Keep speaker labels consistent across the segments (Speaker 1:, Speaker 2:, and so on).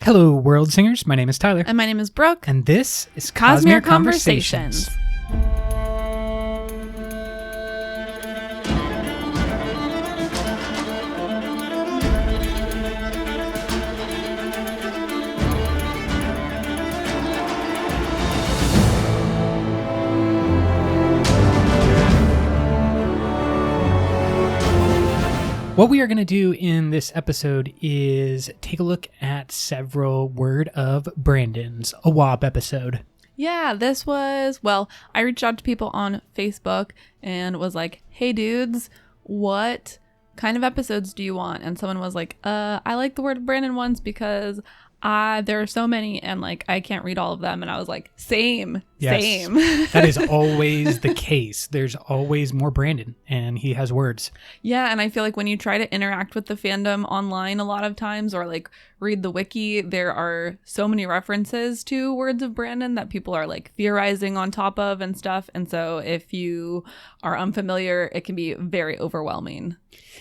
Speaker 1: Hello, world singers. My name is Tyler.
Speaker 2: And my name is Brooke.
Speaker 1: And this is
Speaker 2: Cosmere Conversations.
Speaker 1: What we are going to do in this episode is take a look at several Word of Brandon's, a WoB episode.
Speaker 2: Yeah, this was, I reached out to people on Facebook and was like, hey dudes, what kind of episodes do you want? And someone was like, I like the Word of Brandon ones because there are so many and I can't read all of them. And I was like, same.
Speaker 1: That is always the case. There's always more Brandon and he has words.
Speaker 2: Yeah. And I feel like when you try to interact with the fandom online a lot of times or read the wiki, there are so many references to Words of Brandon that people are theorizing on top of and stuff. And so if you are unfamiliar, it can be very overwhelming.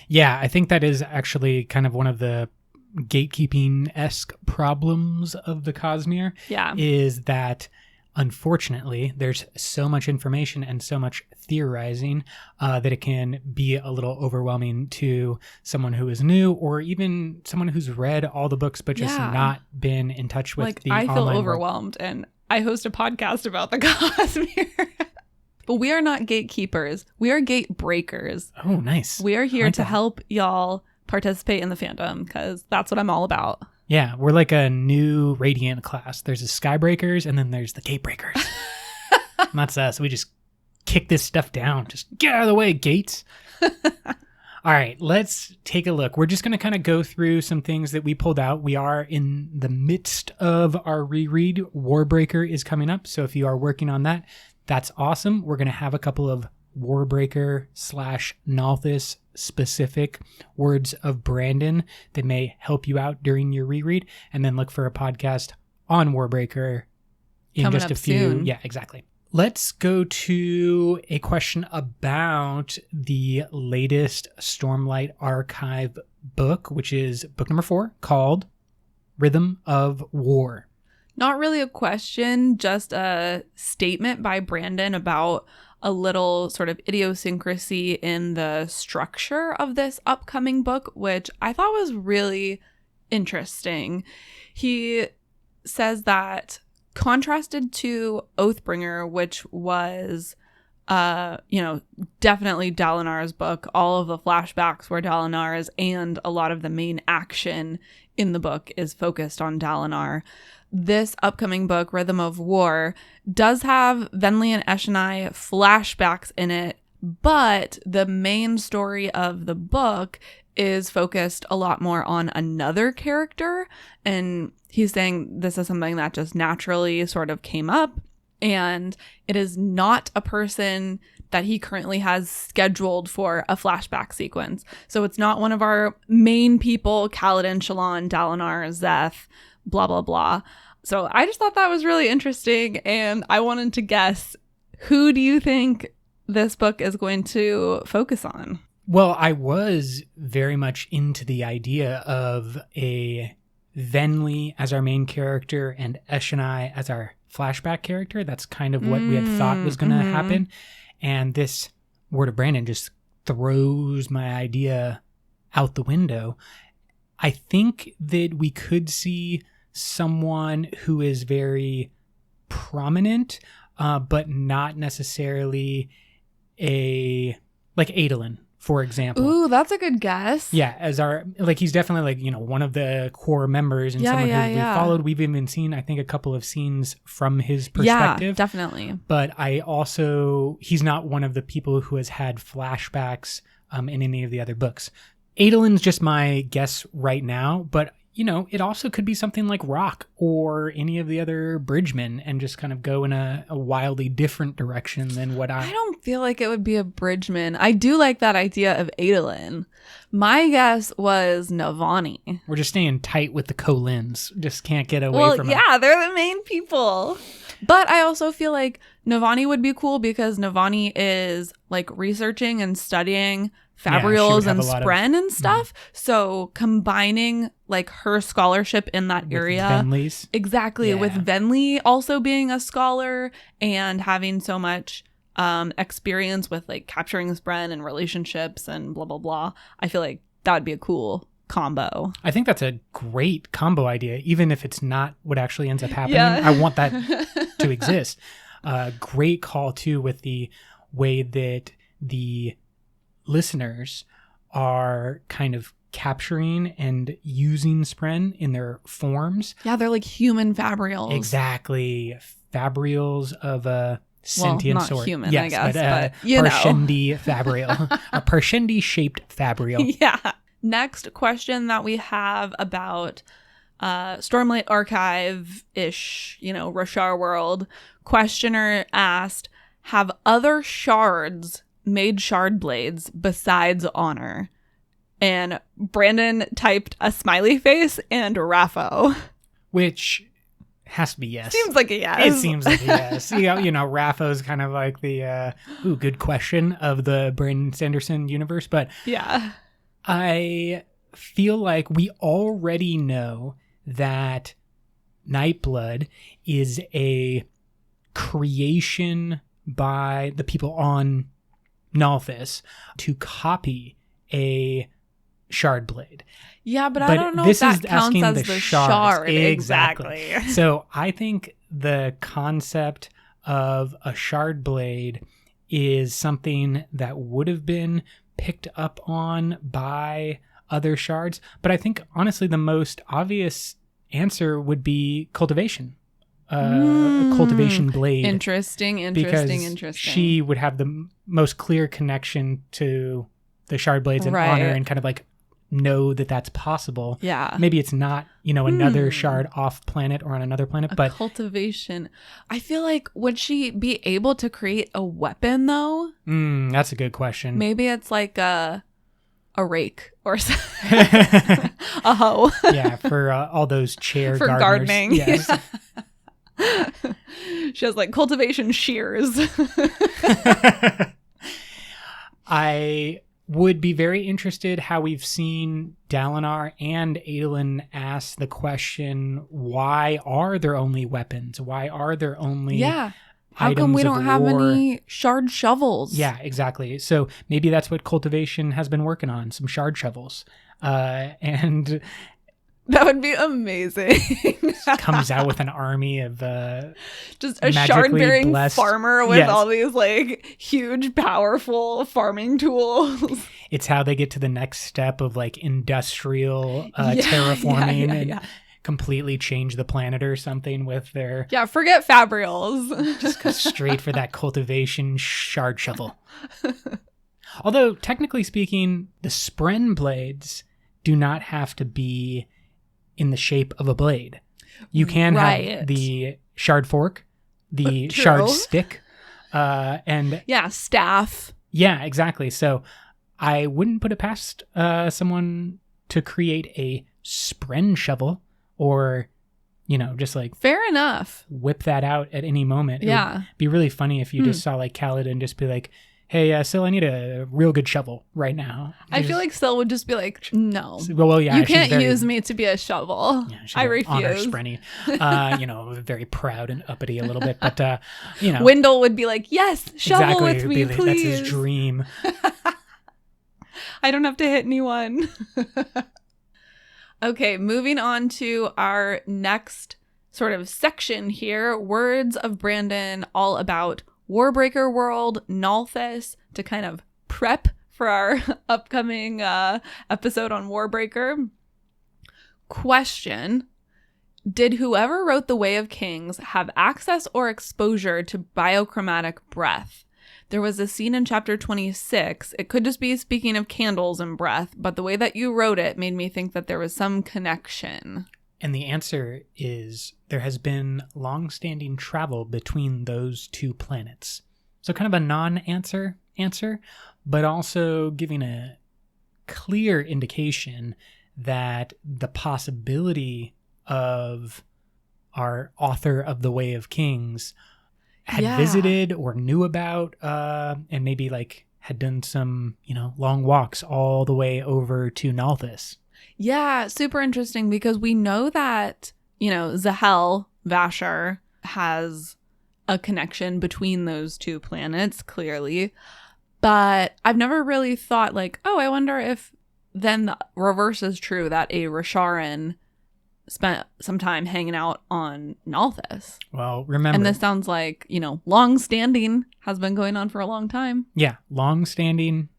Speaker 1: Yeah, I think that is actually kind of one of the gatekeeping-esque problems of the Cosmere.
Speaker 2: Yeah.
Speaker 1: Is that unfortunately there's so much information and so much theorizing that it can be a little overwhelming to someone who is new or even someone who's read all the books but just not been in touch with the online
Speaker 2: I feel
Speaker 1: world.
Speaker 2: overwhelmed and I host a podcast about the Cosmere. But we are not gatekeepers. We are gate breakers.
Speaker 1: Oh, nice.
Speaker 2: We are here to help y'all participate in the fandom because that's what I'm all about.
Speaker 1: Yeah, we're like a new Radiant class. There's the Skybreakers and then there's the Gatebreakers. And that's us. We just kick this stuff down. Just get out of the way, gates. All right, let's take a look. We're just going to kind of go through some things that we pulled out. We are in the midst of our reread. Warbreaker is coming up. So if you are working on that, that's awesome. We're going to have a couple of Warbreaker / Nalthis specific Words of Brandon that may help you out during your reread, and then look for a podcast on Warbreaker in
Speaker 2: coming
Speaker 1: just a
Speaker 2: up
Speaker 1: few.
Speaker 2: Soon.
Speaker 1: Yeah, exactly. Let's go to a question about the latest Stormlight Archive book, which is book number 4, called Rhythm of War.
Speaker 2: Not really a question, just a statement by Brandon about a little sort of idiosyncrasy in the structure of this upcoming book, which I thought was really interesting. He says that contrasted to Oathbringer, which was, definitely Dalinar's book, all of the flashbacks were Dalinar's and a lot of the main action in the book is focused on Dalinar. This upcoming book, Rhythm of War, does have Venli and Eshonai flashbacks in it, but the main story of the book is focused a lot more on another character. And he's saying this is something that just naturally sort of came up. And it is not a person that he currently has scheduled for a flashback sequence. So it's not one of our main people, Kaladin, Shallan, Dalinar, Szeth, blah, blah, blah. So I just thought that was really interesting. And I wanted to guess, who do you think this book is going to focus on?
Speaker 1: Well, I was very much into the idea of a Venli as our main character and Eshonai as our flashback character. That's kind of what we had thought was going to happen. And this Word of Brandon just throws my idea out the window. I think that we could see someone who is very prominent, but not necessarily like Adolin, for example.
Speaker 2: Ooh, that's a good guess.
Speaker 1: Yeah, as our he's definitely one of the core members and someone who we've followed. We've even seen, I think, a couple of scenes from his perspective.
Speaker 2: Yeah, definitely.
Speaker 1: But he's not one of the people who has had flashbacks in any of the other books. Adolin's just my guess right now, but it also could be something like Rock or any of the other Bridgemen and just kind of go in a wildly different direction than what I
Speaker 2: don't feel like it would be a Bridgeman. I do like that idea of Adolin. My guess was Navani.
Speaker 1: We're just staying tight with the Colins. Just can't get away from it.
Speaker 2: Yeah, they're the main people. But I also feel like Navani would be cool because Navani is researching and studying Fabrials
Speaker 1: have
Speaker 2: and
Speaker 1: a lot of-
Speaker 2: Spren and stuff. So combining like her scholarship in that area.
Speaker 1: Venli's.
Speaker 2: Exactly.
Speaker 1: Yeah.
Speaker 2: With Venli also being a scholar and having so much experience with like capturing Spren and relationships and blah, blah, blah. I feel like that would be a cool combo.
Speaker 1: I think that's a great combo idea, even if it's not what actually ends up happening.
Speaker 2: Yeah.
Speaker 1: I want that to exist. Great call, too, with the way that the listeners are kind of capturing and using Spren in their forms.
Speaker 2: Yeah, they're like human Fabrials.
Speaker 1: Exactly. Fabrials of a sentient
Speaker 2: not
Speaker 1: sort.
Speaker 2: human,
Speaker 1: yes,
Speaker 2: I guess, but
Speaker 1: Parshendi Fabrial. A Parshendi-shaped Fabrial.
Speaker 2: Yeah. Next question that we have about Stormlight Archive-ish, Roshar world. Questioner asked, have other shards made shard blades besides Honor? And Brandon typed a smiley face and Raffo.
Speaker 1: Which has to be yes.
Speaker 2: Seems like a yes.
Speaker 1: It seems like a yes. Raffo's kind of like the good question of the Brandon Sanderson universe, but
Speaker 2: yeah.
Speaker 1: I feel like we already know that Nightblood is a creation by the people on Nalthis to copy a shard blade.
Speaker 2: Yeah, but I don't know if that counts as the shard.
Speaker 1: Exactly. So I think the concept of a shard blade is something that would have been picked up on by other shards. But I think, honestly, the most obvious answer would be cultivation. A cultivation blade.
Speaker 2: Interesting.
Speaker 1: Because she would have the most clear connection to the shard blades and Honor and kind of like know that that's possible.
Speaker 2: Yeah.
Speaker 1: Maybe it's not, another shard off planet or on another planet, but
Speaker 2: cultivation. I feel like would she be able to create a weapon though?
Speaker 1: That's a good question.
Speaker 2: Maybe it's like a rake or something. A hoe.
Speaker 1: Yeah, for all those chair
Speaker 2: for
Speaker 1: gardeners.
Speaker 2: Gardening.
Speaker 1: Yes.
Speaker 2: Yeah. She has like cultivation shears.
Speaker 1: I would be very interested how we've seen Dalinar and Adolin ask the question, why are there only weapons? Why are there only
Speaker 2: How come we don't have
Speaker 1: war?
Speaker 2: any shard shovels?
Speaker 1: Yeah, exactly. So maybe that's what cultivation has been working on, some shard shovels. And
Speaker 2: that would be amazing.
Speaker 1: Comes out with an army of
Speaker 2: just a shard-bearing
Speaker 1: blessed
Speaker 2: farmer with all these like huge, powerful farming tools.
Speaker 1: It's how they get to the next step of like industrial terraforming and completely change the planet or something with their...
Speaker 2: Yeah, forget Fabrials.
Speaker 1: Just go straight for that cultivation shard shovel. Although, technically speaking, the Spren blades do not have to be in the shape of a blade. You can have the shard fork, the shard stick, and...
Speaker 2: Yeah, staff.
Speaker 1: Yeah, exactly. So I wouldn't put it past someone to create a Spren shovel or, just like...
Speaker 2: Fair enough.
Speaker 1: Whip that out at any moment. It
Speaker 2: Yeah.
Speaker 1: would be really funny if you just saw like Kaladin just be like, hey, Syl, I need a real good shovel right now.
Speaker 2: I feel like Syl would just be like, no.
Speaker 1: Well, yeah.
Speaker 2: You can't use me to be a shovel.
Speaker 1: Yeah,
Speaker 2: I refuse.
Speaker 1: Honor Sprenny. Very proud and uppity a little bit. But,
Speaker 2: Wendell would be like, yes, shovel with me, please.
Speaker 1: That's his dream.
Speaker 2: I don't have to hit anyone. Okay, moving on to our next sort of section here. Words of Brandon, all about Warbreaker world, Nalthis, to kind of prep for our upcoming episode on Warbreaker. Question: did whoever wrote The Way of Kings have access or exposure to biochromatic breath? There was a scene in chapter 26. It could just be speaking of candles and breath, but the way that you wrote it made me think that there was some connection.
Speaker 1: And the answer is there has been long-standing travel between those two planets. So kind of a non-answer answer, but also giving a clear indication that the possibility of our author of The Way of Kings had visited or knew about and maybe like had done some, long walks all the way over to Nalthis.
Speaker 2: Yeah, super interesting because we know that, Zahel, Vasher, has a connection between those two planets, clearly. But I've never really thought like, oh, I wonder if then the reverse is true, that a Rasharan spent some time hanging out on Nalthis.
Speaker 1: Well, remember.
Speaker 2: And this sounds like, long-standing, has been going on for a long time.
Speaker 1: Yeah, long-standing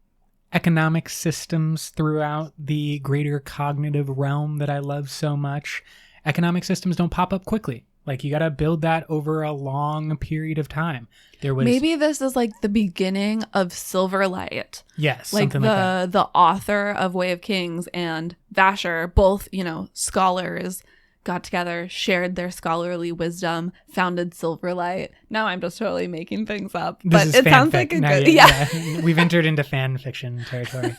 Speaker 1: economic systems throughout the greater cognitive realm that I love so much. Economic systems don't pop up quickly. Like, you got to build that over a long period of time.
Speaker 2: Maybe this is like the beginning of Silverlight.
Speaker 1: Yes,
Speaker 2: like
Speaker 1: something like that.
Speaker 2: The author of Way of Kings and Vasher, both, scholars, got together, shared their scholarly wisdom, founded Silverlight. Now I'm just totally making things up. But it sounds like a good...
Speaker 1: Yeah. We've entered into fan fiction territory.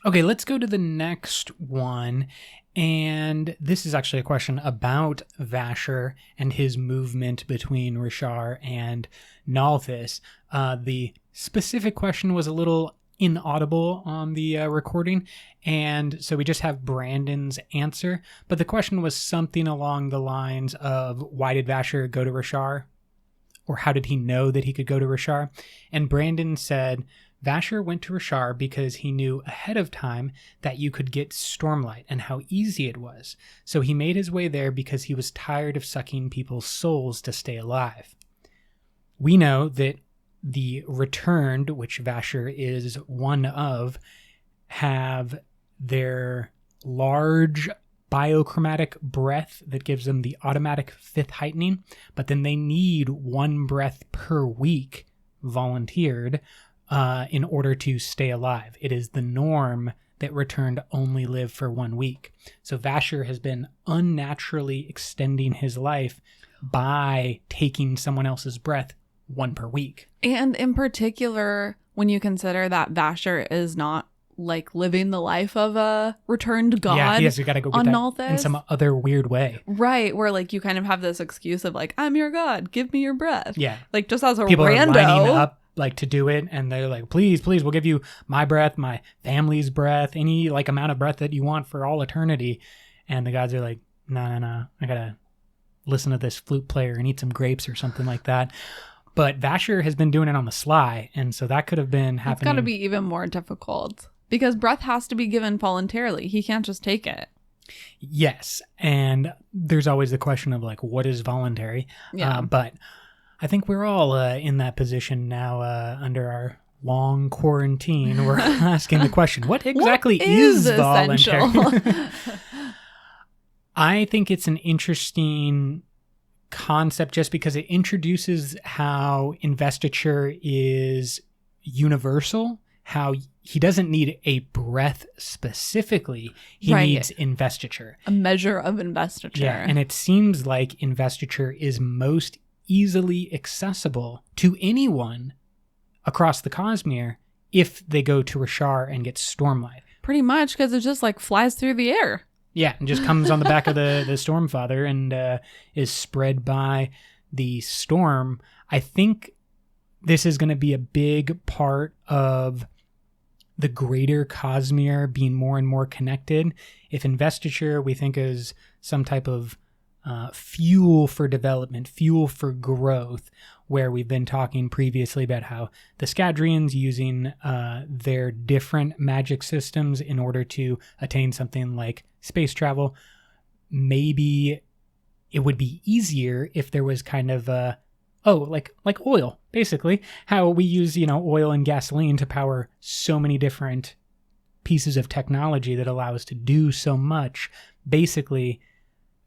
Speaker 1: Okay, let's go to the next one. And this is actually a question about Vasher and his movement between Rishar and Nalthis. The specific question was a little inaudible on the recording, and so we just have Brandon's answer. But the question was something along the lines of, why did Vasher go to Rishar? Or how did he know that he could go to Rishar? And Brandon said, Vasher went to Rishar because he knew ahead of time that you could get Stormlight and how easy it was. So he made his way there because he was tired of sucking people's souls to stay alive. We know that the Returned, which Vasher is one of, have their large biochromatic breath that gives them the automatic 5th heightening, but then they need 1 breath per week volunteered in order to stay alive. It is the norm that Returned only live for 1 week. So Vasher has been unnaturally extending his life by taking someone else's breath 1 per week.
Speaker 2: And in particular, when you consider that Vasher is not like living the life of a returned god.
Speaker 1: Yeah, yes, you gotta go get that
Speaker 2: Nalthis
Speaker 1: in some other weird way.
Speaker 2: Right, where like you kind of have this excuse of like, I'm your god, give me your breath.
Speaker 1: Yeah.
Speaker 2: Like just as a
Speaker 1: people
Speaker 2: rando.
Speaker 1: Are lining up like to do it, and they're like, please, we'll give you my breath, my family's breath, any like amount of breath that you want for all eternity. And the gods are like, no, I gotta listen to this flute player and eat some grapes or something like that. But Vasher has been doing it on the sly, and so that could have been happening. It's
Speaker 2: got to be even more difficult because breath has to be given voluntarily. He can't just take it.
Speaker 1: Yes, and there's always the question of like, what is voluntary?
Speaker 2: Yeah.
Speaker 1: But I think we're all in that position now under our long quarantine. We're asking the question, what exactly is voluntary? I think it's an interesting concept just because it introduces how investiture is universal, how he doesn't need a breath specifically, he needs investiture,
Speaker 2: a measure of investiture.
Speaker 1: Yeah, and it seems like investiture is most easily accessible to anyone across the Cosmere if they go to Rishar and get Stormlight.
Speaker 2: Pretty much, because it just like flies through the air.
Speaker 1: Yeah, and just comes on the back of the Stormfather and is spread by the storm. I think this is going to be a big part of the greater Cosmere being more and more connected. If investiture we think is some type of fuel for development, fuel for growth, where we've been talking previously about how the Scadrians using their different magic systems in order to attain something like space travel, maybe it would be easier if there was kind of like oil, basically, how we use, oil and gasoline to power so many different pieces of technology that allow us to do so much. Basically,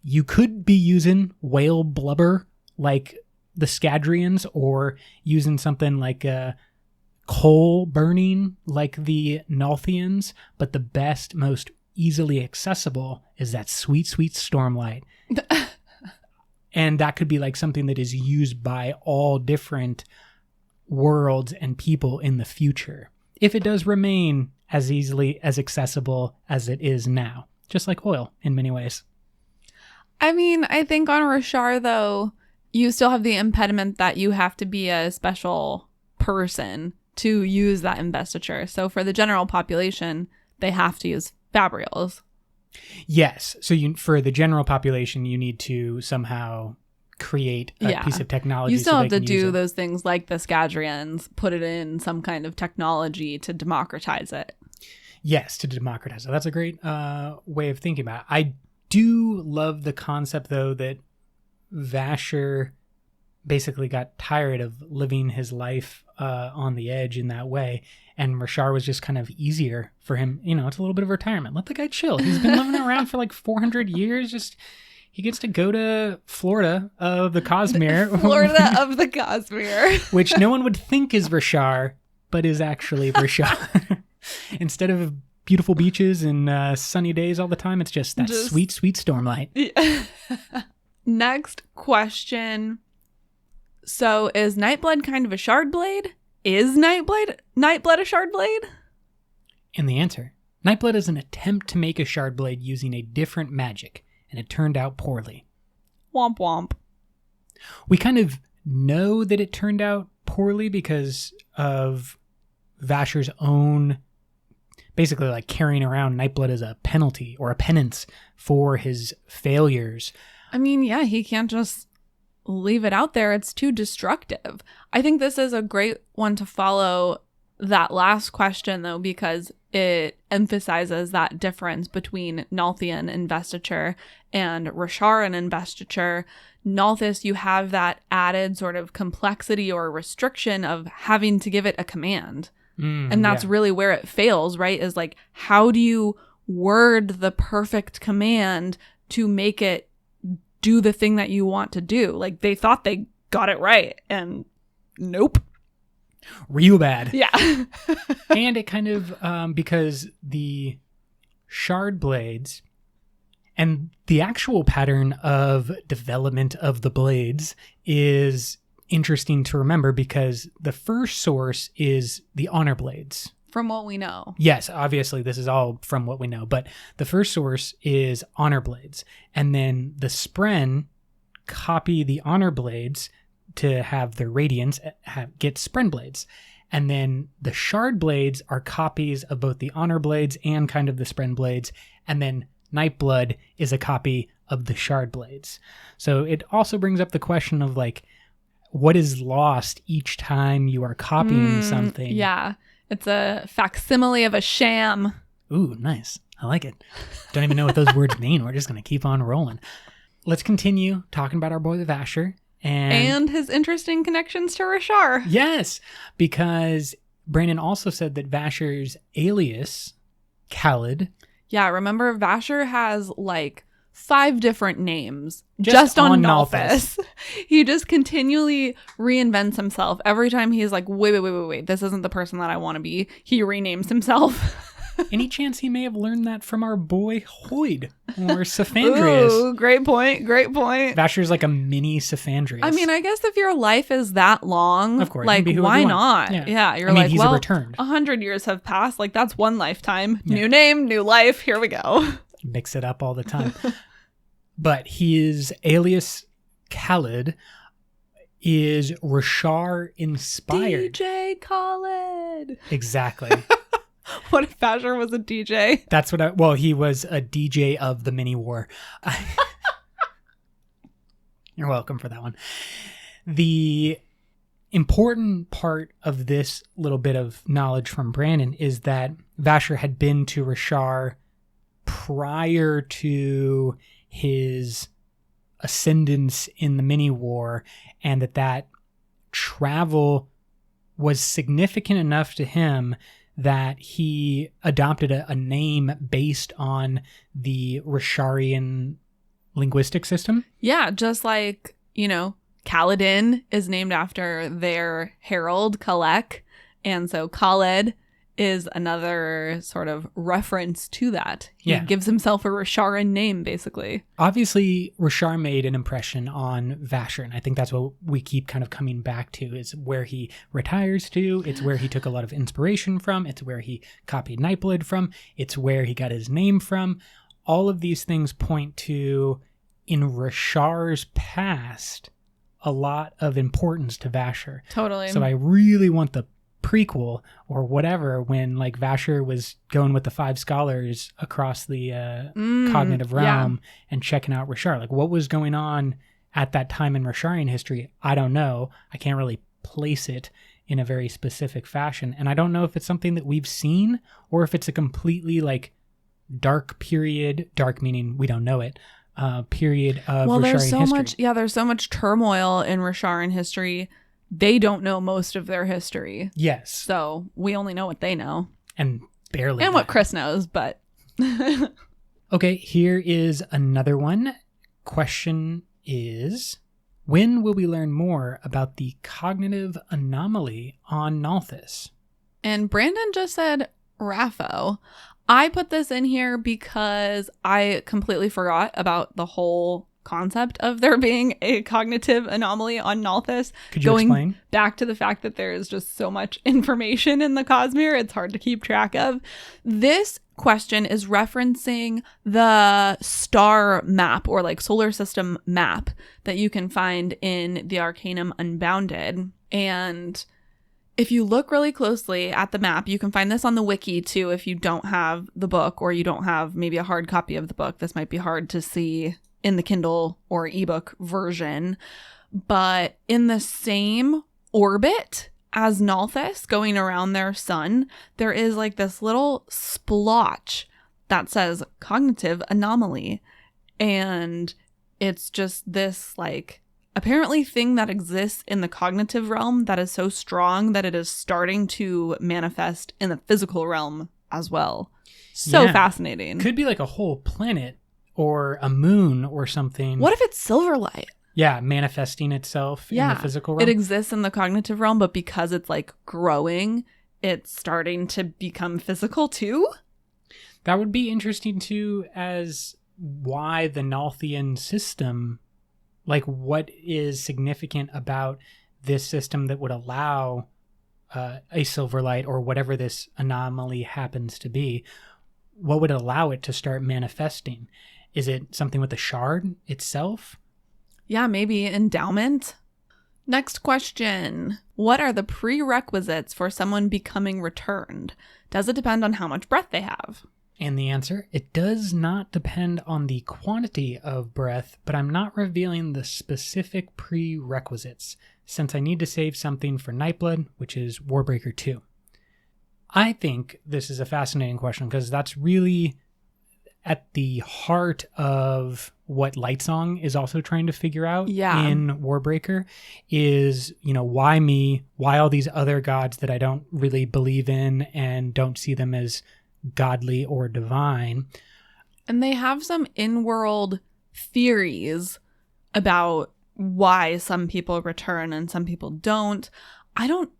Speaker 1: you could be using whale blubber like the Scadrians, or using something like coal burning like the Nalthians, but the best, most easily accessible is that sweet, sweet Stormlight. And that could be like something that is used by all different worlds and people in the future, if it does remain as easily as accessible as it is now, just like oil in many ways.
Speaker 2: I mean, I think on Rishar, though, you still have the impediment that you have to be a special person to use that investiture. So for the general population, they have to use fabrials.
Speaker 1: Yes. So for the general population, you need to somehow create a piece of technology.
Speaker 2: You still
Speaker 1: so
Speaker 2: have
Speaker 1: they
Speaker 2: to
Speaker 1: can use
Speaker 2: do
Speaker 1: it.
Speaker 2: those things like the Scadrians, put it in some kind of technology to democratize it.
Speaker 1: Yes, to democratize it. That's a great way of thinking about it. I do love the concept, though, that Vasher basically got tired of living his life on the edge in that way, and Rashar was just kind of easier for him. You know, it's a little bit of retirement. Let the guy chill. He's been living around for like 400 years. Just he gets to go to Florida of the Cosmere.
Speaker 2: Florida of the Cosmere.
Speaker 1: Which no one would think is Rashar, but is actually Rashar. Instead of beautiful beaches and sunny days all the time, it's just that sweet, sweet Stormlight.
Speaker 2: Yeah. Next question. So is Nightblood kind of a shard blade? Is Nightblood a shard blade?
Speaker 1: And the answer, Nightblood is an attempt to make a shard blade using a different magic, and it turned out poorly.
Speaker 2: Womp womp.
Speaker 1: We kind of know that it turned out poorly because of Vasher's own, basically like carrying around Nightblood as a penalty or a penance for his failures.
Speaker 2: I mean, yeah, he can't just leave it out there. It's too destructive. I think this is a great one to follow that last question, though, because it emphasizes that difference between Nalthian investiture and Rasharan investiture. Nalthis, you have that added sort of complexity or restriction of having to give it a command. And that's really where it fails, right? Is like, how do you word the perfect command to make it do the thing that you want to do? Like, they thought they got it right, and nope.
Speaker 1: Real bad.
Speaker 2: Yeah.
Speaker 1: And it kind of, because the shard blades and the actual pattern of development of the blades is interesting to remember, because the first source is the honor blades.
Speaker 2: From what we know.
Speaker 1: Yes, obviously this is all from what we know, but the first source is honor blades, and then the Spren copy the honor blades to have their radiance get Spren blades, and then the shard blades are copies of both the honor blades and kind of the Spren blades, and then Nightblood is a copy of the shard blades. So it also brings up the question of like, what is lost each time you are copying something?
Speaker 2: Yeah. It's a facsimile of a sham.
Speaker 1: Ooh, nice. I like it. Don't even know what those words mean. We're just going to keep on rolling. Let's continue talking about our boy, the Vasher.
Speaker 2: And his interesting connections to Rashar.
Speaker 1: Yes, because Brandon also said that Vasher's alias, Khaled.
Speaker 2: Yeah, remember Vasher has like 5 different names just on Nalthis. He just continually reinvents himself. Every time he's like, wait, this isn't the person that I want to be. He renames himself.
Speaker 1: Any chance he may have learned that from our boy Hoyd or Saphandrius?
Speaker 2: Ooh, great point.
Speaker 1: Vasher's like a mini Saphandrius.
Speaker 2: I mean, I guess if your life is that long,
Speaker 1: of course,
Speaker 2: like, why not?
Speaker 1: Yeah,
Speaker 2: you're like,
Speaker 1: he's
Speaker 2: well,
Speaker 1: returned.
Speaker 2: 100 years have passed. Like, that's one lifetime. Yeah. New name, new life. Here we go.
Speaker 1: Mix it up all the time. But his alias Khaled is Rashar inspired.
Speaker 2: DJ Khaled.
Speaker 1: Exactly.
Speaker 2: What if Vasher was a DJ?
Speaker 1: That's what he was a DJ of the mini war. You're welcome for that one. The important part of this little bit of knowledge from Brandon is that Vasher had been to Rashar prior to his ascendance in the mini war, and that travel was significant enough to him that he adopted a name based on the Rasharian linguistic system.
Speaker 2: Yeah, just like, Kaladin is named after their herald, Kalek, and so Khaled is another sort of reference to that. He gives himself a Rasharan name, basically.
Speaker 1: Obviously, Rashar made an impression on Vasher, and I think that's what we keep kind of coming back to, is where he retires to. It's where he took a lot of inspiration from. It's where he copied Nightblood from. It's where he got his name from. All of these things point to, in Rashar's past, a lot of importance to Vasher.
Speaker 2: Totally.
Speaker 1: So I really want the prequel or whatever, when like Vasher was going with the 5 scholars across the cognitive realm and checking out Rashar. Like, what was going on at that time in Rasharian history? I don't know. I can't really place it in a very specific fashion. And I don't know if it's something that we've seen or if it's a completely like dark period, dark meaning we don't know it, period of Rasharian history.
Speaker 2: There's so much turmoil in Rasharian history. They don't know most of their history.
Speaker 1: Yes.
Speaker 2: So we only know what they know.
Speaker 1: And barely.
Speaker 2: And what Chris knows, but.
Speaker 1: Okay, here is another one. Question is, when will we learn more about the cognitive anomaly on Nalthis?
Speaker 2: And Brandon just said Rapho. I put this in here because I completely forgot about the whole concept of there being a cognitive anomaly on Nalthis.
Speaker 1: Could you explain?
Speaker 2: Back to the fact that there is just so much information in the Cosmere, it's hard to keep track of. This question is referencing the star map or like solar system map that you can find in the Arcanum Unbounded. And if you look really closely at the map, you can find this on the wiki too if you don't have the book or you don't have maybe a hard copy of the book. This might be hard to see in the Kindle or ebook version. But in the same orbit as Nalthis, going around their sun, there is like this little splotch that says cognitive anomaly. And it's just this like apparently thing that exists in the cognitive realm that is so strong that it is starting to manifest in the physical realm as well. So fascinating.
Speaker 1: Could be like a whole planet or a moon or something.
Speaker 2: What if it's Silverlight?
Speaker 1: Yeah, manifesting itself in the physical realm.
Speaker 2: It exists in the cognitive realm, but because it's like growing, it's starting to become physical too?
Speaker 1: That would be interesting too, as why the Nalthian system, like what is significant about this system that would allow a Silverlight or whatever this anomaly happens to be, what would allow it to start manifesting? Is it something with the shard itself?
Speaker 2: Yeah, maybe endowment. Next question. What are the prerequisites for someone becoming returned? Does it depend on how much breath they have?
Speaker 1: And the answer, it does not depend on the quantity of breath, but I'm not revealing the specific prerequisites since I need to save something for Nightblood, which is Warbreaker 2. I think this is a fascinating question because that's really at the heart of what Lightsong is also trying to figure out in Warbreaker is, you know, why me? Why all these other gods that I don't really believe in and don't see them as godly or divine?
Speaker 2: And they have some in-world theories about why some people return and some people don't. I don't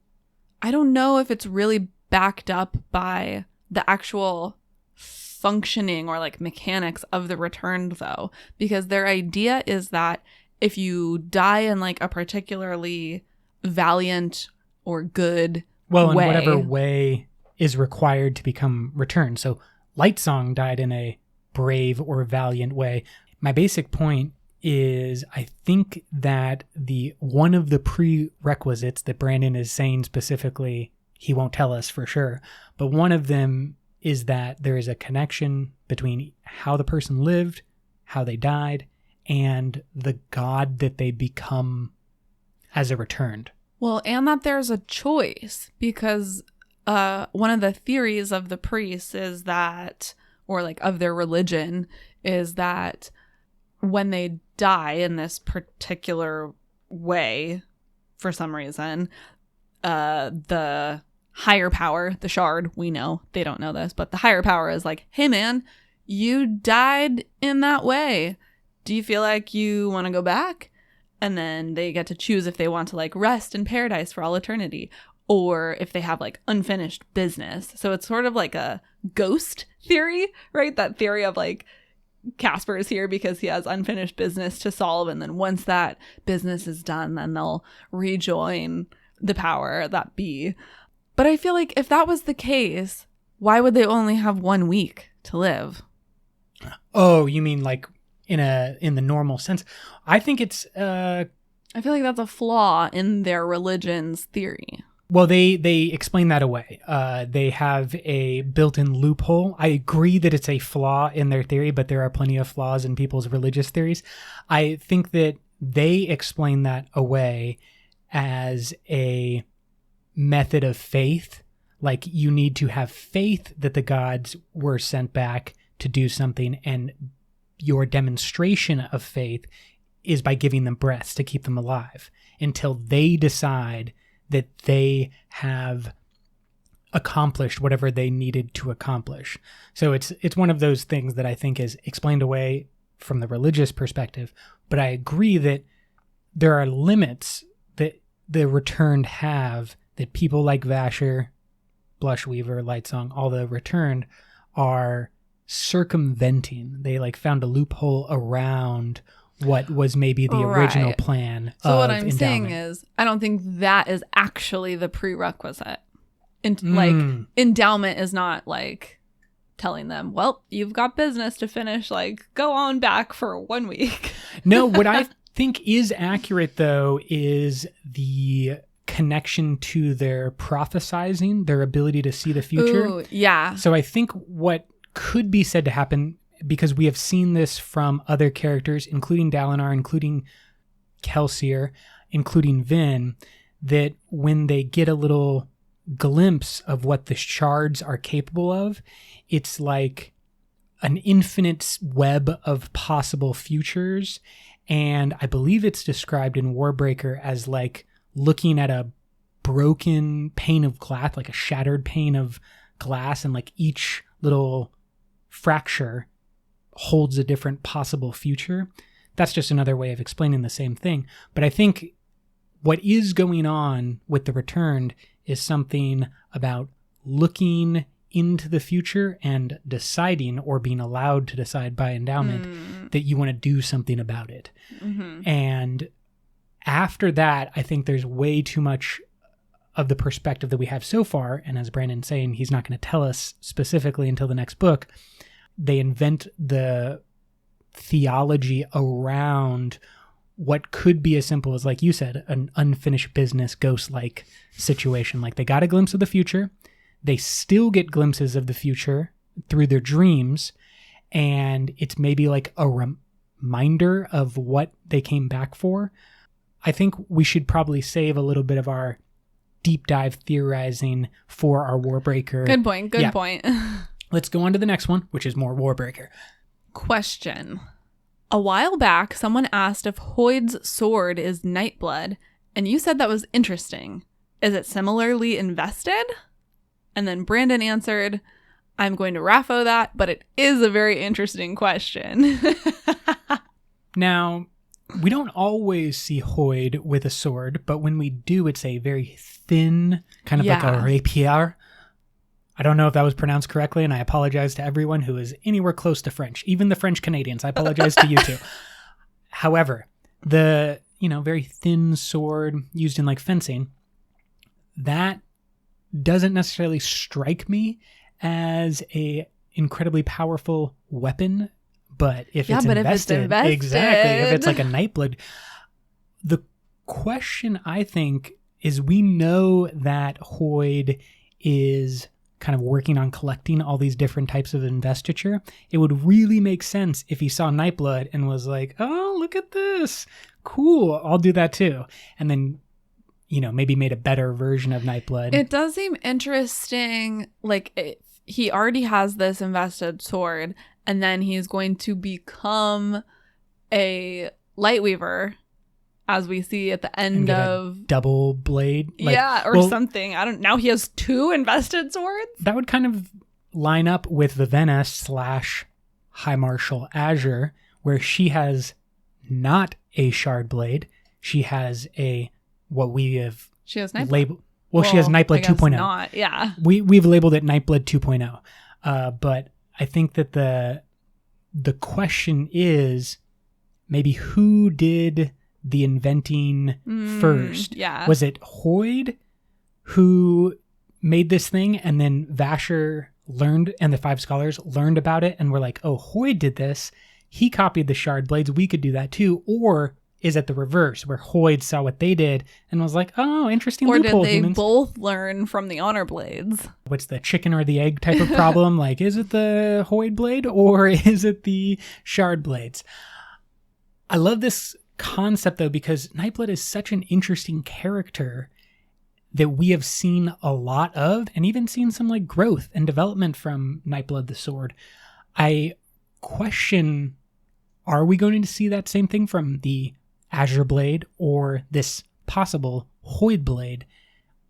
Speaker 2: know if it's really backed up by the actual functioning or like mechanics of the returned though, because their idea is that if you die in like a particularly valiant or good way,
Speaker 1: in whatever way is required to become returned. So Lightsong died in a brave or valiant way. My basic point is I think that the one of the prerequisites that Brandon is saying specifically, he won't tell us for sure, but one of them is that there is a connection between how the person lived, how they died, and the god that they become as a returned.
Speaker 2: Well, and that there's a choice, because one of the theories of the priests is that, or like of their religion, is that when they die in this particular way, for some reason, the higher power, the shard, we know, they don't know this, but the higher power is like, hey man, you died in that way. Do you feel like you want to go back? And then they get to choose if they want to like rest in paradise for all eternity, or if they have like unfinished business. So it's sort of like a ghost theory, right? That theory of like Casper is here because he has unfinished business to solve. And then once that business is done, then they'll rejoin the power that be. But I feel like if that was the case, why would they only have 1 week to live?
Speaker 1: Oh, you mean like in the normal sense? I think it's
Speaker 2: I feel like that's a flaw in their religion's theory.
Speaker 1: Well, they explain that away. They have a built-in loophole. I agree that it's a flaw in their theory, but there are plenty of flaws in people's religious theories. I think that they explain that away as a method of faith. Like, you need to have faith that the gods were sent back to do something, and your demonstration of faith is by giving them breaths to keep them alive until they decide that they have accomplished whatever they needed to accomplish. So it's one of those things that I think is explained away from the religious perspective, but I agree that there are limits that the returned have that people like Vasher, Blushweaver, Lightsong, all the returned are circumventing. They like found a loophole around what was maybe the original plan.
Speaker 2: So what I'm saying is, I don't think that is actually the prerequisite. Like, endowment is not like telling them, well, you've got business to finish, like, go on back for 1 week.
Speaker 1: No, what I think is accurate, though, is the connection to their prophesizing, their ability to see the future.
Speaker 2: Ooh, yeah.
Speaker 1: So I think what could be said to happen, because we have seen this from other characters, including Dalinar, including Kelsier, including Vin, that when they get a little glimpse of what the shards are capable of, it's like an infinite web of possible futures. And I believe it's described in Warbreaker as like looking at a broken pane of glass, like a shattered pane of glass, and like each little fracture holds a different possible future. That's just another way of explaining the same thing. But I think what is going on with the returned is something about looking into the future and deciding, or being allowed to decide by endowment, that you want to do something about it. Mm-hmm. And after that, I think there's way too much of the perspective that we have so far. And as Brandon's saying, he's not going to tell us specifically until the next book. They invent the theology around what could be as simple as, like you said, an unfinished business ghost-like situation. Like, they got a glimpse of the future. They still get glimpses of the future through their dreams. And it's maybe like a reminder of what they came back for. I think we should probably save a little bit of our deep dive theorizing for our Warbreaker.
Speaker 2: Good point. Good point.
Speaker 1: Let's go on to the next one, which is more Warbreaker.
Speaker 2: Question. A while back, someone asked if Hoid's sword is Nightblood, and you said that was interesting. Is it similarly invested? And then Brandon answered, I'm going to raffo that, but it is a very interesting question.
Speaker 1: Now, we don't always see Hoid with a sword, but when we do, it's a very thin, kind of like a rapier. I don't know if that was pronounced correctly, and I apologize to everyone who is anywhere close to French, even the French Canadians. I apologize to you too. However, the, very thin sword used in like fencing, that doesn't necessarily strike me as a incredibly powerful weapon. But if it's invested, exactly, if it's like a Nightblood, the question I think is, we know that Hoid is kind of working on collecting all these different types of investiture. It would really make sense if he saw Nightblood and was like, oh, look at this. Cool. I'll do that too. And then, maybe made a better version of Nightblood.
Speaker 2: It does seem interesting. Like, he already has this invested sword, and then he's going to become a Lightweaver, as we see at the end of
Speaker 1: double blade,
Speaker 2: something. Now he has 2 invested swords.
Speaker 1: That would kind of line up with Vivenna / High Marshal Azure, where she has not a shard blade. She has
Speaker 2: she has Nightblood.
Speaker 1: labeled. Well, she has Nightblood 2.0.
Speaker 2: Not, yeah.
Speaker 1: We've labeled it Nightblood 2.0. But I think that the question is, maybe who did the inventing first?
Speaker 2: Yeah.
Speaker 1: Was it Hoid who made this thing, and then Vasher learned, and the 5 scholars learned about it and were like, oh, Hoid did this. He copied the shard blades. We could do that too. Or is at the reverse, where Hoid saw what they did and was like, oh, interesting
Speaker 2: Or
Speaker 1: loophole,
Speaker 2: did they
Speaker 1: humans.
Speaker 2: both learn from the honor blades?
Speaker 1: What's the chicken or the egg type of problem? Like, is it the Hoid blade or is it the shard blades? I love this concept, though, because Nightblood is such an interesting character that we have seen a lot of, and even seen some like growth and development from Nightblood the Sword. I question, are we going to see that same thing from the Azure Blade or this possible Hoid Blade?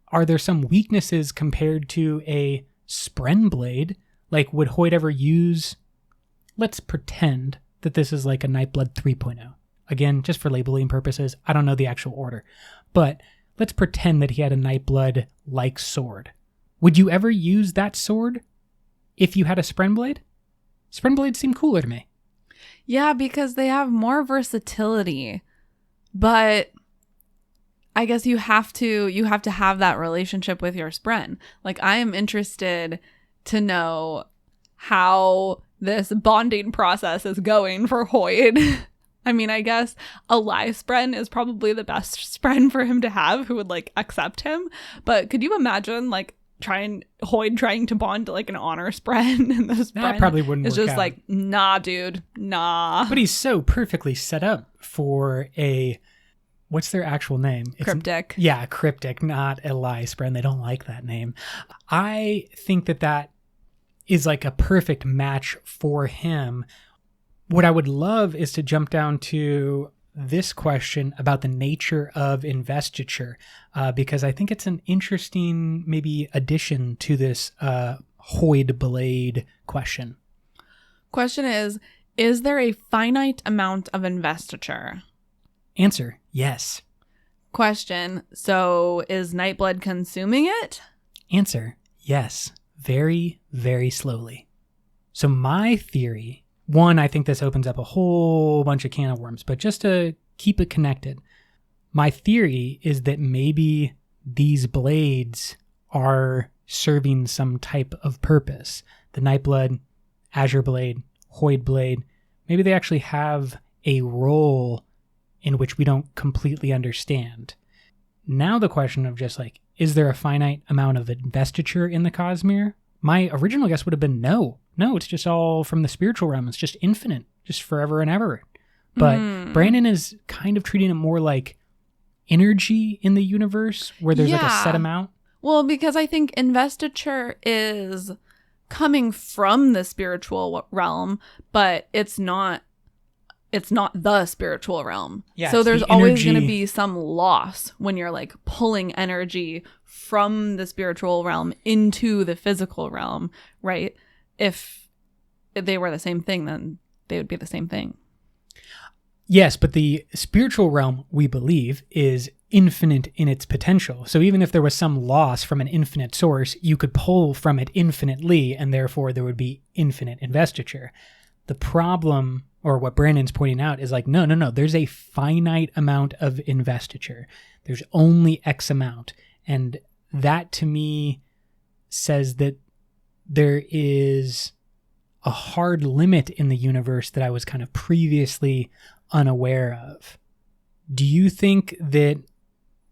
Speaker 1: Are there some weaknesses compared to a Spren Blade? Like, would Hoid ever use... Let's pretend that this is like a Nightblood 3.0. Again, just for labeling purposes, I don't know the actual order. But let's pretend that he had a Nightblood-like sword. Would you ever use that sword if you had a Spren Blade? Spren Blades seem cooler to me.
Speaker 2: Yeah, because they have more versatility. But I guess you have to have that relationship with your Spren. Like, I am interested to know how this bonding process is going for Hoid. I mean, I guess a live Spren is probably the best Spren for him to have who would like accept him. But could you imagine like Hoid trying to bond to like an honor Spren, and this
Speaker 1: That probably wouldn't work
Speaker 2: is just
Speaker 1: out.
Speaker 2: like, nah, dude, nah.
Speaker 1: But he's so perfectly set up for a... What's their actual name?
Speaker 2: Cryptic.
Speaker 1: Yeah, Cryptic, not Elias Spren. They don't like that name. I think that is like a perfect match for him. What I would love is to jump down to this question about the nature of investiture, because I think it's an interesting maybe addition to this Hoid Blade question.
Speaker 2: Question is there a finite amount of investiture?
Speaker 1: Answer, yes.
Speaker 2: Question, so is Nightblood consuming it?
Speaker 1: Answer, yes. Very, very slowly. So my theory, one, I think this opens up a whole bunch of can of worms, but just to keep it connected, my theory is that maybe these blades are serving some type of purpose. The Nightblood, Azure Blade, Hoid Blade, maybe they actually have a role in which we don't completely understand. Now the question of just like, is there a finite amount of investiture in the Cosmere? My original guess would have been no. No, it's just all from the spiritual realm. It's just infinite, just forever and ever. But Brandon is kind of treating it more like energy in the universe, where there's like a set amount.
Speaker 2: Well, because I think investiture is coming from the spiritual realm, but it's not the spiritual realm.
Speaker 1: Yeah,
Speaker 2: so there's
Speaker 1: the
Speaker 2: always going to
Speaker 1: energy...
Speaker 2: be some loss when you're like pulling energy from the spiritual realm into the physical realm, right? If they were the same thing, then they would be the same thing.
Speaker 1: Yes, but the spiritual realm, we believe, is infinite in its potential. So even if there was some loss from an infinite source, you could pull from it infinitely, and therefore there would be infinite investiture. The problem, or what Brandon's pointing out, is like, no, there's a finite amount of investiture. There's only X amount. And that to me says that there is a hard limit in the universe that I was kind of previously unaware of. Do you think that,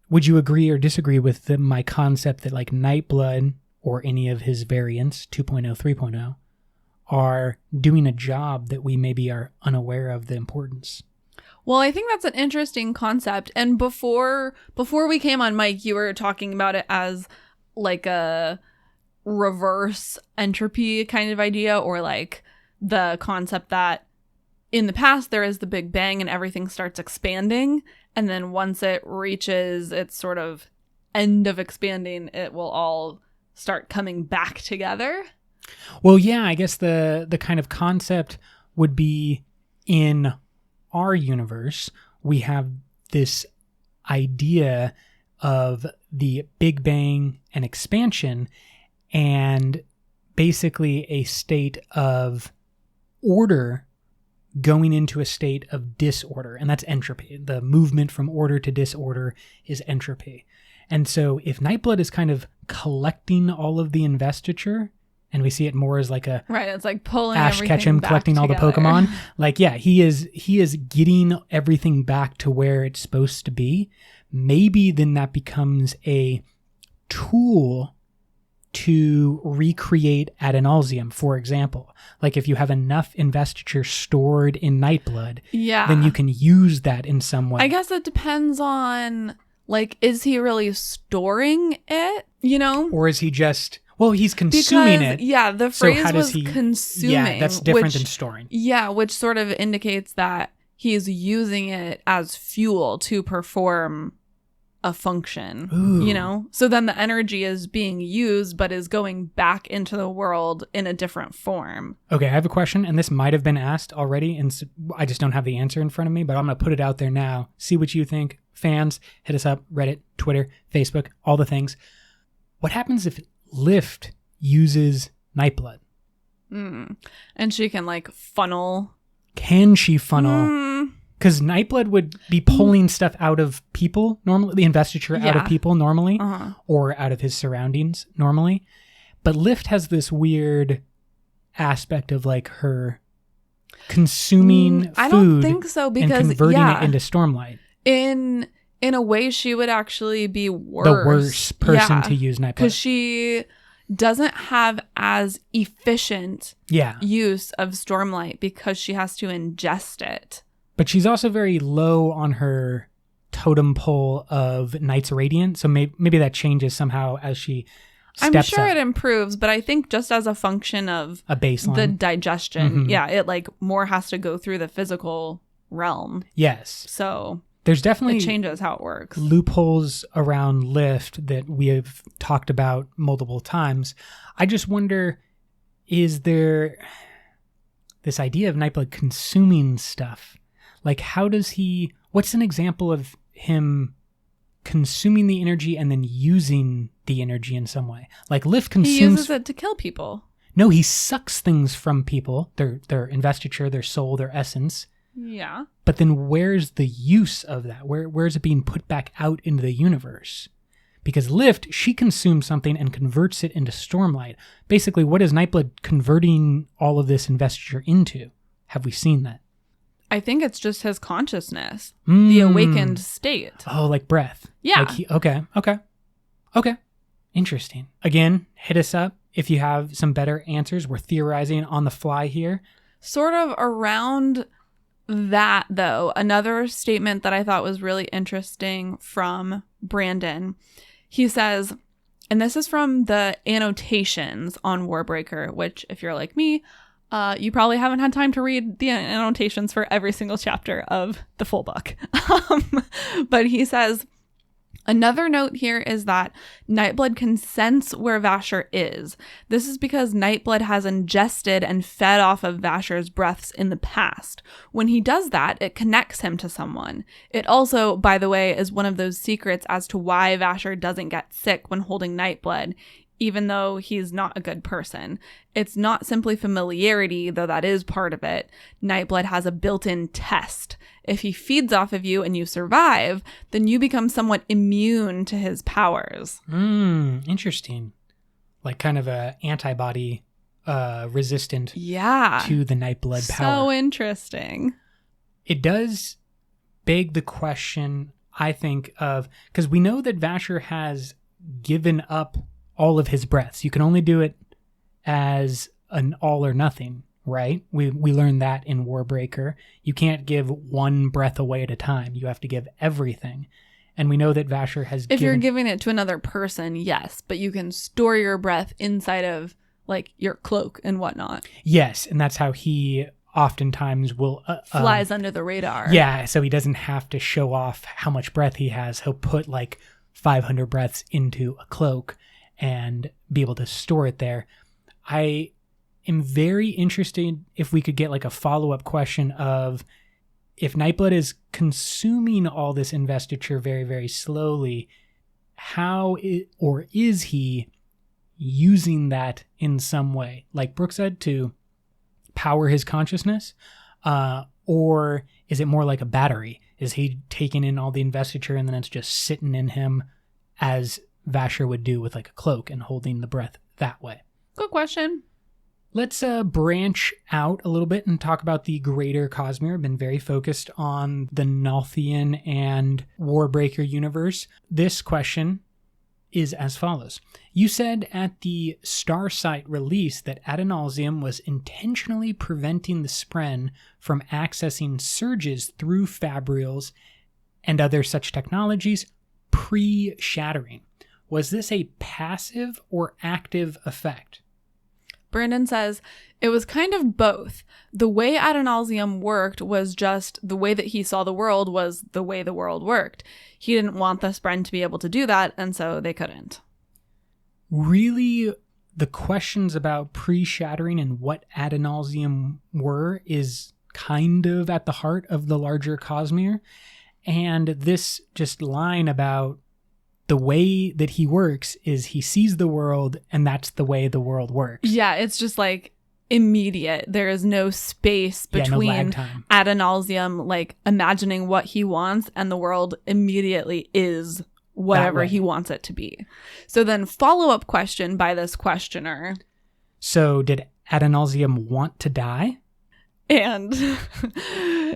Speaker 1: would you agree or disagree with my concept that like Nightblood or any of his variants, 2.0, 3.0, are doing a job that we maybe are unaware of the importance?
Speaker 2: Well, I think that's an interesting concept. And before we came on mic, you were talking about it as like a reverse entropy kind of idea, or like the concept that in the past there is the Big Bang and everything starts expanding, and then once it reaches its sort of end of expanding, it will all start coming back together.
Speaker 1: Well, yeah, I guess the kind of concept would be, in our universe, we have this idea of the Big Bang and expansion, and basically a state of order going into a state of disorder, and that's entropy. The movement from order to disorder is entropy. And so if Nightblood is kind of collecting all of the investiture, and we see it more as like a
Speaker 2: Right, it's like pulling
Speaker 1: Ash
Speaker 2: everything
Speaker 1: Ketchum
Speaker 2: back
Speaker 1: collecting all the
Speaker 2: together.
Speaker 1: Pokemon. Like, yeah, he is getting everything back to where it's supposed to be. Maybe then that becomes a tool to recreate ad nauseum, for example. Like if you have enough investiture stored in Nightblood,
Speaker 2: Yeah.
Speaker 1: then you can use that in some way.
Speaker 2: I guess it depends on, like, is he really storing it, you know?
Speaker 1: Or is he just, well, he's consuming
Speaker 2: Because,
Speaker 1: it.
Speaker 2: yeah, the
Speaker 1: So
Speaker 2: phrase
Speaker 1: how does
Speaker 2: was
Speaker 1: he,
Speaker 2: consuming.
Speaker 1: yeah, that's different
Speaker 2: which,
Speaker 1: than storing.
Speaker 2: Yeah, which sort of indicates that he's using it as fuel to perform a function,
Speaker 1: Ooh.
Speaker 2: you know? So then the energy is being used, but is going back into the world in a different form.
Speaker 1: Okay, I have a question, and this might have been asked already, and I just don't have the answer in front of me, but I'm going to put it out there now. See what you think. Fans, hit us up, Reddit, Twitter, Facebook, all the things. What happens if Lift uses Nightblood?
Speaker 2: And she can, like, funnel.
Speaker 1: Can she funnel? Because Nightblood would be pulling stuff out of people normally, the investiture out of people normally, or out of his surroundings normally. But Lift has this weird aspect of like her consuming food.
Speaker 2: I don't think so, because
Speaker 1: and converting it into Stormlight.
Speaker 2: In a way, she would actually be worse.
Speaker 1: The worst person to use Nightblood.
Speaker 2: Because she doesn't have as efficient use of Stormlight because she has to ingest it.
Speaker 1: But she's also very low on her totem pole of Knight's Radiant, so maybe that changes somehow as she steps
Speaker 2: I'm sure
Speaker 1: up.
Speaker 2: it improves, but I think just as a function of
Speaker 1: A baseline.
Speaker 2: the digestion, it like more has to go through the physical realm.
Speaker 1: Yes.
Speaker 2: So
Speaker 1: there's definitely
Speaker 2: it changes how it works.
Speaker 1: Loopholes around Lift that we have talked about multiple times. I just wonder, is there this idea of Nightblood consuming stuff? Like, how does he... What's an example of him consuming the energy and then using the energy in some way? Like, Lift consumes...
Speaker 2: He uses it to kill people.
Speaker 1: No, he sucks things from people. Their investiture, their soul, their essence.
Speaker 2: Yeah.
Speaker 1: But then where's the use of that? Where is it being put back out into the universe? Because Lift, she consumes something and converts it into Stormlight. Basically, what is Nightblood converting all of this investiture into? Have we seen that?
Speaker 2: I think it's just his consciousness, the awakened state.
Speaker 1: Oh, like breath.
Speaker 2: Yeah.
Speaker 1: Like okay. Interesting. Again, hit us up if you have some better answers. We're theorizing on the fly here.
Speaker 2: Sort of around that, though, another statement that I thought was really interesting from Brandon. He says, and this is from the annotations on Warbreaker, which if you're like me, you probably haven't had time to read the annotations for every single chapter of the full book. But he says, another note here is that Nightblood can sense where Vasher is. This is because Nightblood has ingested and fed off of Vasher's breaths in the past. When he does that, it connects him to someone. It also, by the way, is one of those secrets as to why Vasher doesn't get sick when holding Nightblood, even though he's not a good person. It's not simply familiarity, though that is part of it. Nightblood has a built-in test. If he feeds off of you and you survive, then you become somewhat immune to his powers.
Speaker 1: Interesting. Like kind of a antibody resistant to the Nightblood power.
Speaker 2: So interesting.
Speaker 1: It does beg the question, I think, of... Because we know that Vasher has given up all of his breaths. You can only do it as an all or nothing, right? We learned that in Warbreaker. You can't give one breath away at a time. You have to give everything. And we know that Vasher has
Speaker 2: If you're giving it to another person, yes, but you can store your breath inside of like your cloak and whatnot.
Speaker 1: Yes, and that's how he oftentimes will...
Speaker 2: flies under the radar.
Speaker 1: Yeah, so he doesn't have to show off how much breath he has. He'll put like 500 breaths into a cloak and be able to store it there. I am very interested if we could get like a follow-up question of if Nightblood is consuming all this investiture very, very slowly, is he using that in some way? Like Brooke said, to power his consciousness? Or is it more like a battery? Is he taking in all the investiture and then it's just sitting in him as Vasher would do with like a cloak and holding the breath that way?
Speaker 2: Good question.
Speaker 1: Let's branch out a little bit and talk about the greater Cosmere. I've been very focused on the Nalthian and Warbreaker universe. This question is as follows. You said at the Starsight release that Adenalsium was intentionally preventing the Spren from accessing surges through fabrials and other such technologies pre-shattering. Was this a passive or active effect?
Speaker 2: Brandon says, it was kind of both. The way Adenalsium worked was just the way that he saw the world was the way the world worked. He didn't want the Spren to be able to do that, and so they couldn't.
Speaker 1: Really, the questions about pre-shattering and what Adenalsium were is kind of at the heart of the larger Cosmere. And this just line about the way that he works is he sees the world and that's the way the world works.
Speaker 2: Yeah, it's just like immediate. There is no space between
Speaker 1: no lag time.
Speaker 2: Adenalsium like imagining what he wants and the world immediately is whatever he wants it to be. So then follow-up question by this questioner.
Speaker 1: So did Adenalsium want to die?
Speaker 2: And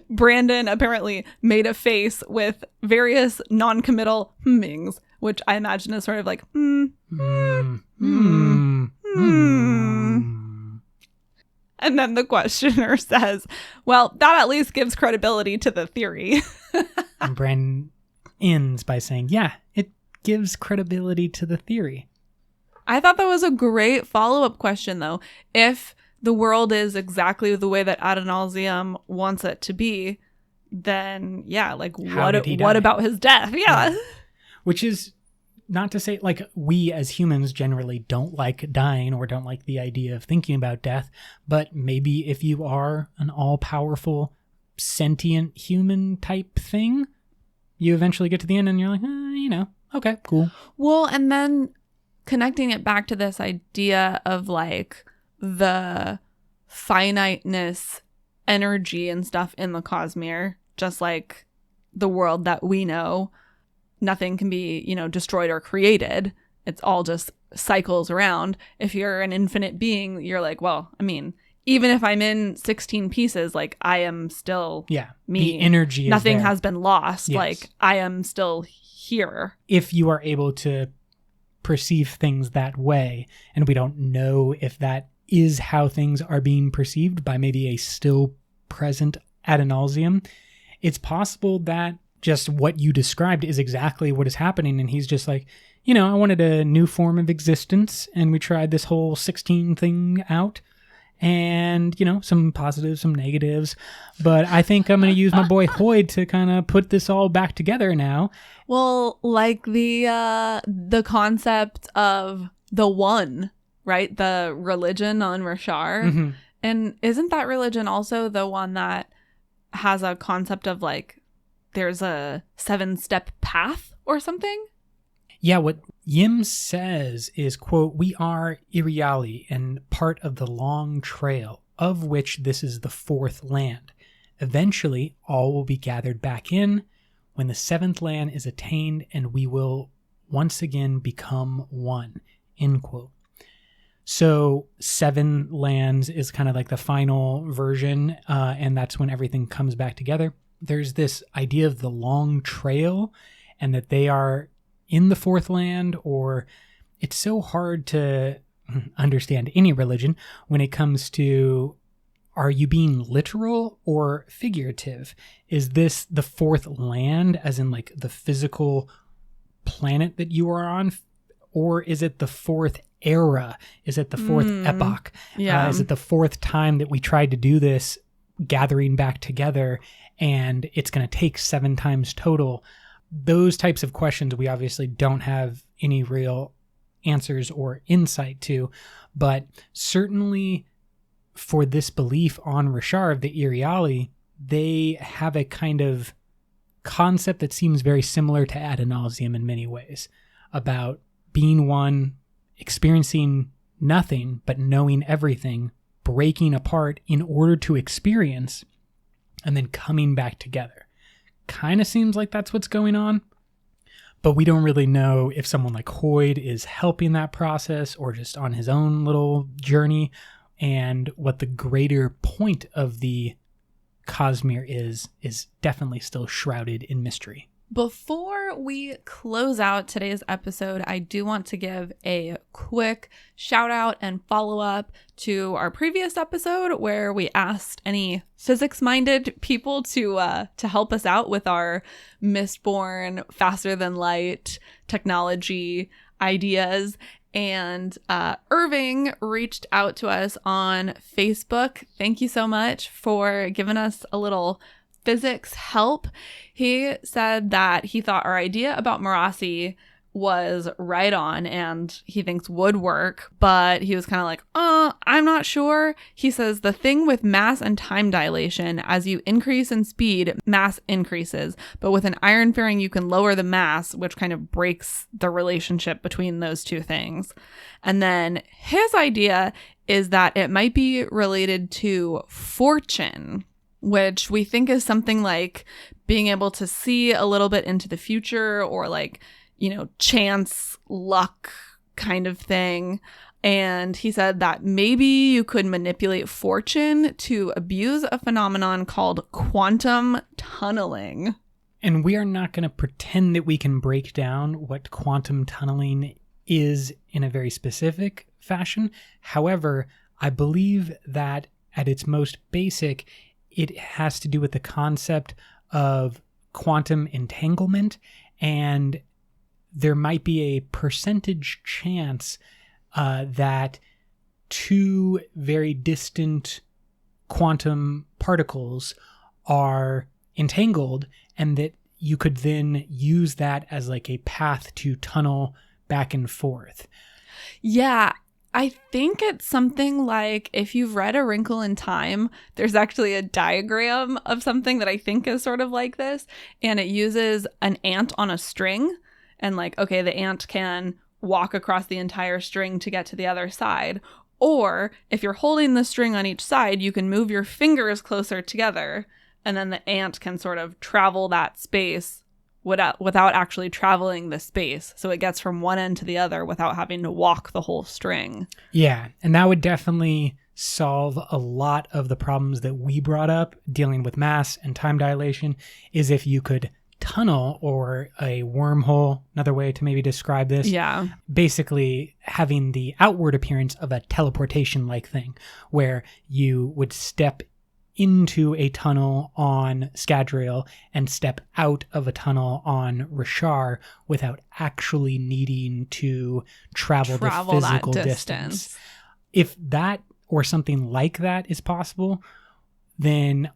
Speaker 2: Brandon apparently made a face with various non-committal hummings, which I imagine is sort of like, And then the questioner says, well, that at least gives credibility to the theory.
Speaker 1: And Brandon ends by saying, yeah, it gives credibility to the theory.
Speaker 2: I thought that was a great follow-up question, though. If the world is exactly the way that Adenalsium wants it to be, then yeah, like what about his death? Yeah.
Speaker 1: Which is not to say like we as humans generally don't like dying or don't like the idea of thinking about death, but maybe if you are an all-powerful sentient human type thing, you eventually get to the end and you're like, okay, cool.
Speaker 2: Well, and then connecting it back to this idea of like the finiteness, energy and stuff in the Cosmere, just like the world that we know, nothing can be, destroyed or created. It's all just cycles around. If you're an infinite being, you're like, well, I mean, even if I'm in 16 pieces, like I am still me.
Speaker 1: The energy
Speaker 2: Nothing
Speaker 1: is there.
Speaker 2: has been lost.
Speaker 1: Yes.
Speaker 2: Like I am still here.
Speaker 1: If you are able to perceive things that way, and we don't know if that is how things are being perceived by maybe a still present Adenalsium, it's possible that just what you described is exactly what is happening. And he's just like, I wanted a new form of existence, and we tried this whole 16 thing out. And, some positives, some negatives. But I think I'm going to use my boy Hoyd to kind of put this all back together now.
Speaker 2: Well, like the concept of the one, right? The religion on Rashar.
Speaker 1: Mm-hmm.
Speaker 2: And isn't that religion also the one that has a concept of like there's a 7-step path or something?
Speaker 1: Yeah, what Yim says is, quote, we are Iriali and part of the long trail, of which this is the 4th land. Eventually, all will be gathered back in when the 7th land is attained, and we will once again become one, end quote. So 7 lands is kind of like the final version, and that's when everything comes back together. There's this idea of the long trail and that they are in the 4th land, or it's so hard to understand any religion when it comes to, are you being literal or figurative? Is this the 4th land as in like the physical planet that you are on? Or is it the 4th era? Is it the 4th epoch?
Speaker 2: Yeah.
Speaker 1: Is it the 4th time that we tried to do this gathering back together, and it's going to take 7 times total? Those types of questions we obviously don't have any real answers or insight to, but certainly for this belief on Rashar of the Iriali, they have a kind of concept that seems very similar to Adenalsium in many ways, about being one, experiencing nothing but knowing everything, breaking apart in order to experience, and then coming back together. Kind of seems like that's what's going on. But we don't really know if someone like Hoyd is helping that process or just on his own little journey, and what the greater point of the Cosmere is definitely still shrouded in mystery.
Speaker 2: Before we close out today's episode, I do want to give a quick shout out and follow up to our previous episode where we asked any physics-minded people to help us out with our Mistborn faster than light technology ideas. And Irving reached out to us on Facebook. Thank you so much for giving us a little physics help. He said that he thought our idea about Marasi was right on and he thinks would work, but he was kind of like, I'm not sure. He says the thing with mass and time dilation, as you increase in speed, mass increases, but with an iron fairing you can lower the mass, which kind of breaks the relationship between those two things. And then his idea is that it might be related to fortune, which we think is something like being able to see a little bit into the future, or like, chance, luck kind of thing. And he said that maybe you could manipulate fortune to abuse a phenomenon called quantum tunneling.
Speaker 1: And we are not going to pretend that we can break down what quantum tunneling is in a very specific fashion. However, I believe that at its most basic, it has to do with the concept of quantum entanglement, and there might be a percentage chance that two very distant quantum particles are entangled, and that you could then use that as like a path to tunnel back and forth.
Speaker 2: Yeah. I think it's something like, if you've read A Wrinkle in Time, there's actually a diagram of something that I think is sort of like this. And it uses an ant on a string. And like, okay, the ant can walk across the entire string to get to the other side. Or if you're holding the string on each side, you can move your fingers closer together. And then the ant can sort of travel that space without actually traveling the space. So it gets from one end to the other without having to walk the whole string.
Speaker 1: Yeah, and that would definitely solve a lot of the problems that we brought up dealing with mass and time dilation, is if you could tunnel, or a wormhole, another way to maybe describe this.
Speaker 2: Yeah.
Speaker 1: Basically having the outward appearance of a teleportation-like thing, where you would step into a tunnel on Scadrial and step out of a tunnel on Rashar without actually needing to travel the physical distance. If that or something like that is possible, then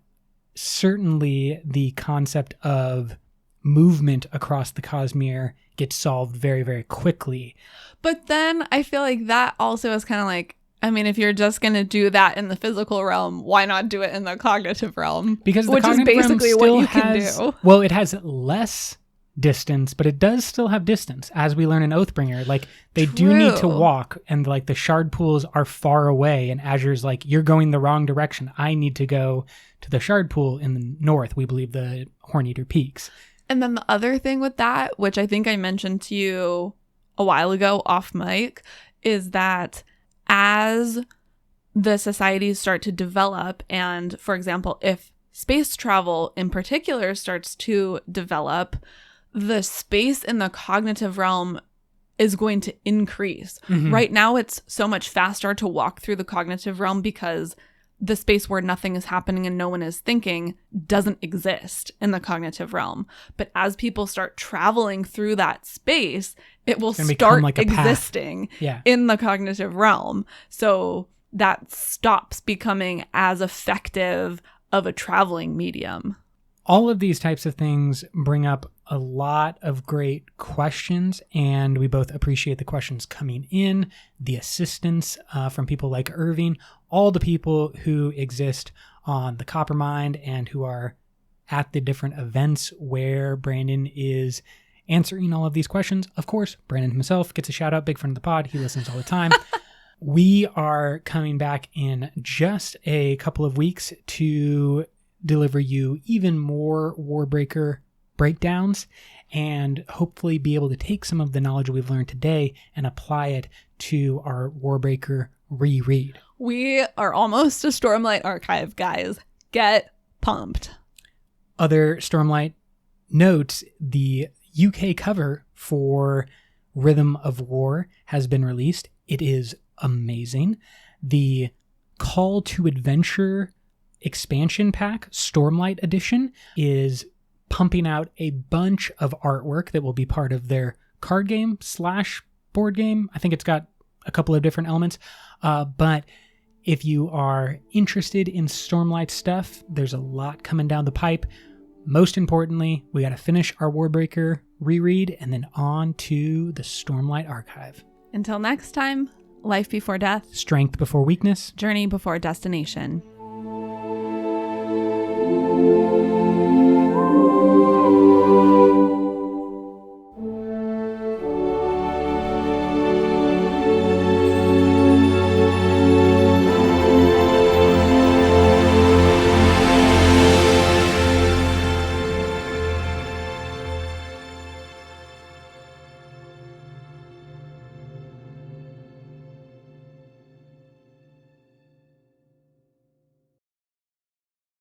Speaker 1: certainly the concept of movement across the Cosmere gets solved very, very quickly.
Speaker 2: But then I feel like that also is kind of like, I mean, if you're just going to do that in the physical realm, why not do it in the cognitive realm?
Speaker 1: Because the
Speaker 2: which is basically what you can do.
Speaker 1: Well, it has less distance, but it does still have distance, as we learn in Oathbringer. Like, they do need to walk, and like the shard pools are far away, and Azure's like, you're going the wrong direction. I need to go to the shard pool in the north, we believe the Horneater Peaks.
Speaker 2: And then the other thing with that, which I think I mentioned to you a while ago off mic, is that as the societies start to develop, and for example, if space travel in particular starts to develop, the space in the cognitive realm is going to increase. Mm-hmm. Right now, it's so much faster to walk through the cognitive realm because the space where nothing is happening and no one is thinking doesn't exist in the cognitive realm. But as people start traveling through that space, it will start like existing in the cognitive realm. So that stops becoming as effective of a traveling medium.
Speaker 1: All of these types of things bring up a lot of great questions, and we both appreciate the questions coming in, the assistance from people like Irving, all the people who exist on the Coppermind and who are at the different events where Brandon is answering all of these questions. Of course, Brandon himself gets a shout out, big friend of the pod. He listens all the time. We are coming back in just a couple of weeks to deliver you even more Warbreaker breakdowns. and hopefully be able to take some of the knowledge we've learned today and apply it to our Warbreaker reread.
Speaker 2: We are almost a Stormlight Archive, guys. Get pumped.
Speaker 1: Other Stormlight notes, the UK cover for Rhythm of War has been released. It is amazing. The Call to Adventure expansion pack, Stormlight Edition, is pumping out a bunch of artwork that will be part of their card game / board game. I think it's got a couple of different elements. But if you are interested in Stormlight stuff, there's a lot coming down the pipe. Most importantly, we got to finish our Warbreaker reread and then on to the Stormlight Archive.
Speaker 2: Until next time, life before death,
Speaker 1: Strength before weakness,
Speaker 2: journey before destination.